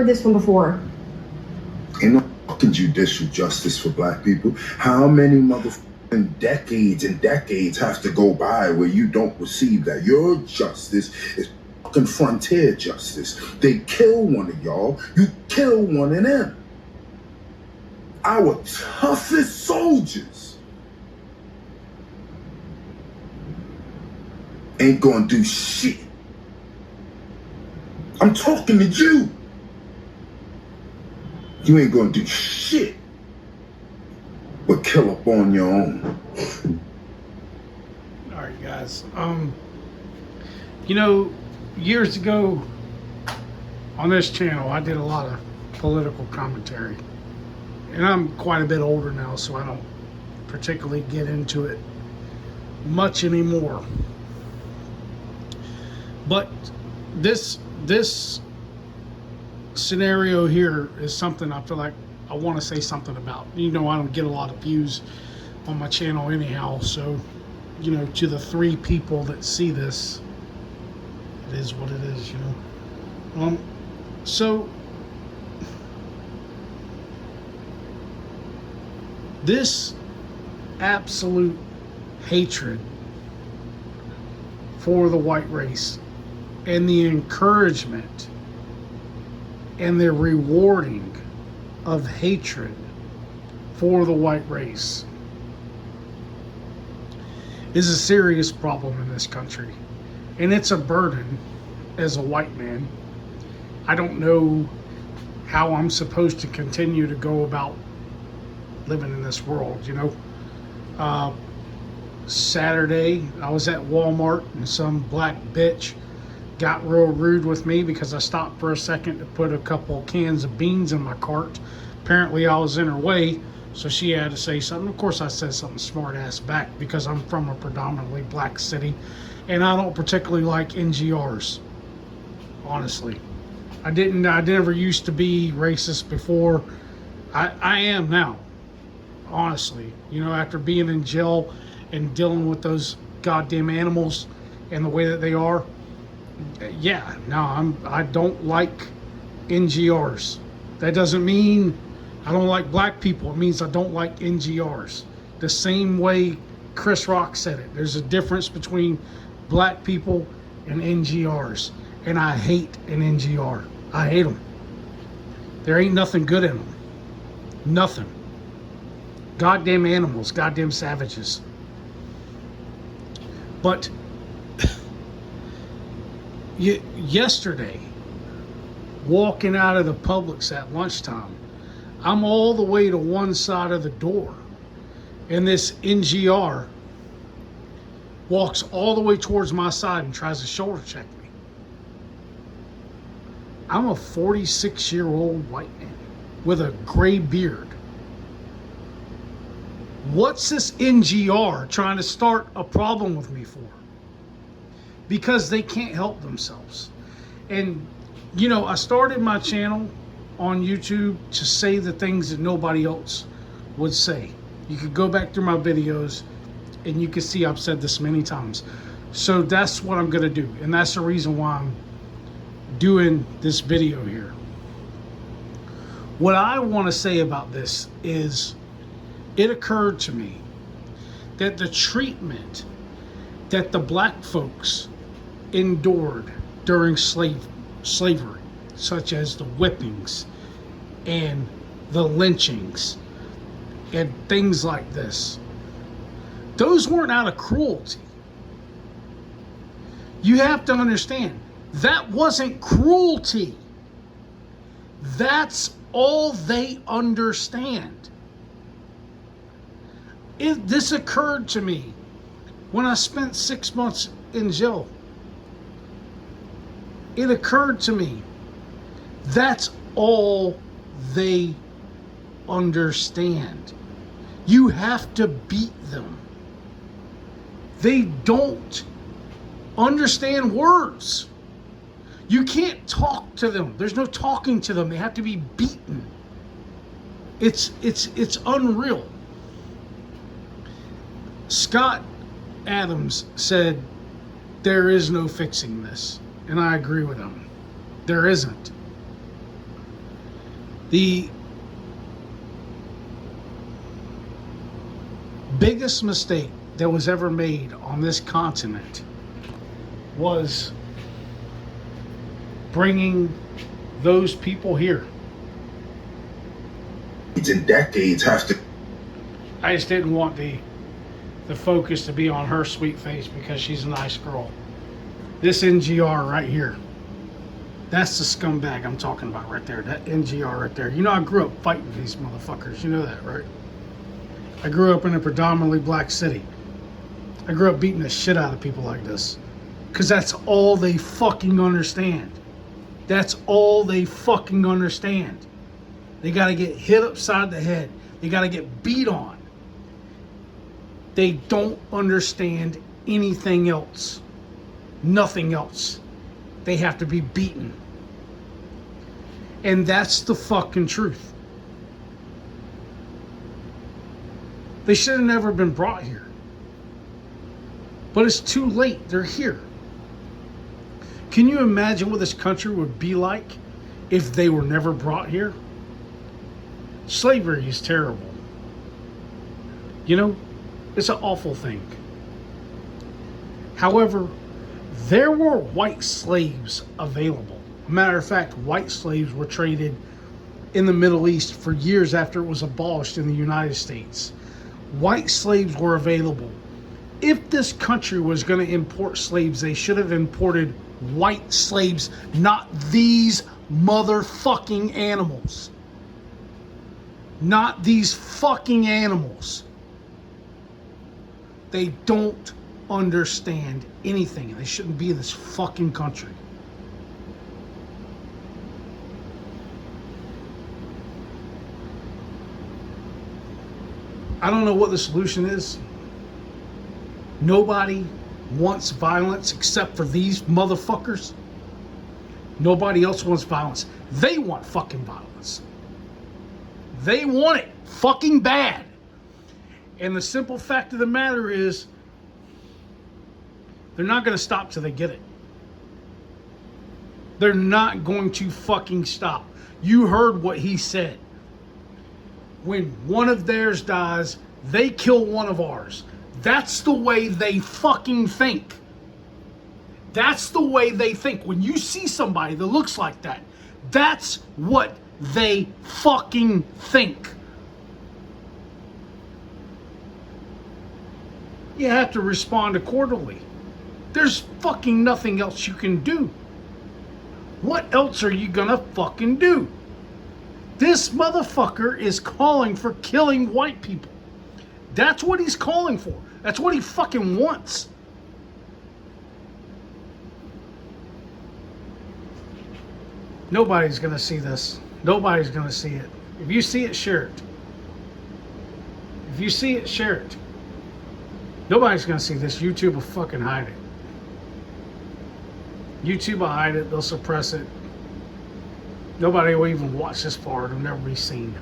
heard this one before. Ain't no fucking judicial justice for black people. How many motherfucking decades and decades have to go by where you don't receive that? Your justice is fucking frontier justice. They kill one of y'all, you kill one of them. Our toughest soldiers ain't gonna do shit. I'm talking to you. You ain't gonna do shit but kill up on your own. All right, guys. You know, years ago on this channel, I did a lot of political commentary. And I'm quite a bit older now, so I don't particularly get into it much anymore. But this scenario here is something I feel like I want to say something about. You know, I don't get a lot of views on my channel anyhow, so, you know, to the 3 people that see this, it is what it is, you know. So this absolute hatred for the white race and the encouragement and the rewarding of hatred for the white race is a serious problem in this country. And it's a burden as a white man. I don't know how I'm supposed to continue to go about living in this world, you know. Saturday, I was at Walmart and some black bitch got real rude with me because I stopped for a second to put a couple cans of beans in my cart. Apparently I was in her way, so she had to say something. Of course I said something smart ass back because I'm from a predominantly black city and I don't particularly like NGRs, honestly. I never used to be racist before. I am now, honestly. You know, after being in jail and dealing with those goddamn animals and the way that they are, yeah, no, I don't like NGRs. That doesn't mean I don't like black people. It means I don't like NGRs. The same way Chris Rock said it. There's a difference between black people and NGRs. And I hate an NGR. I hate them. There ain't nothing good in them. Nothing. Goddamn animals, goddamn savages. But yesterday, walking out of the Publix at lunchtime, I'm all the way to one side of the door, and this NGR walks all the way towards my side and tries to shoulder check me. I'm a 46-year-old white man with a gray beard. What's this NGR trying to start a problem with me for? Because they can't help themselves. And, you know, I started my channel on YouTube to say the things that nobody else would say. You could go back through my videos and you can see I've said this many times. So that's what I'm gonna do. And that's the reason why I'm doing this video here. What I want to say about this is it occurred to me that the treatment that the black folks endured during slavery, such as the whippings and the lynchings and things like this, those weren't out of cruelty. You have to understand, that wasn't cruelty. That's all they understand. This occurred to me when I spent 6 months in jail. It occurred to me, that's all they understand. You have to beat them. They don't understand words. You can't talk to them. There's no talking to them. They have to be beaten. It's unreal. Scott Adams said there is no fixing this, and I agree with him. There isn't. The biggest mistake that was ever made on this continent was bringing those people here. And decades have to. I just didn't want the focus to be on her sweet face because she's a nice girl. This NGR right here, that's the scumbag I'm talking about right there. That NGR right there. You know, I grew up fighting these motherfuckers. You know that, right? I grew up in a predominantly black city. I grew up beating the shit out of people like this. Because that's all they fucking understand. That's all they fucking understand. They got to get hit upside the head. They got to get beat on. They don't understand anything else. Nothing else. They have to be beaten. And that's the fucking truth. They should have never been brought here. But it's too late. They're here. Can you imagine what this country would be like if they were never brought here? Slavery is terrible. You know, it's an awful thing. However, there were white slaves available. Matter of fact, white slaves were traded in the Middle East for years after it was abolished in the United States. White slaves were available. If this country was going to import slaves, they should have imported white slaves, not these motherfucking animals. Not these fucking animals. They don't understand anything. They shouldn't be in this fucking country. I don't know what the solution is. Nobody wants violence except for these motherfuckers. Nobody else wants violence. They want fucking violence. They want it fucking bad. And the simple fact of the matter is, they're not going to stop till they get it. They're not going to fucking stop. You heard what he said. When one of theirs dies, they kill one of ours. That's the way they fucking think. That's the way they think. When you see somebody that looks like that, that's what they fucking think. You have to respond accordingly. There's fucking nothing else you can do. What else are you gonna fucking do? This motherfucker is calling for killing white people. That's what he's calling for. That's what he fucking wants. Nobody's gonna see this. Nobody's gonna see it. If you see it, share it. If you see it, share it. Nobody's gonna see this. YouTube will fucking hide it. YouTube will hide it. They'll suppress it. Nobody will even watch this far. It'll never be seen.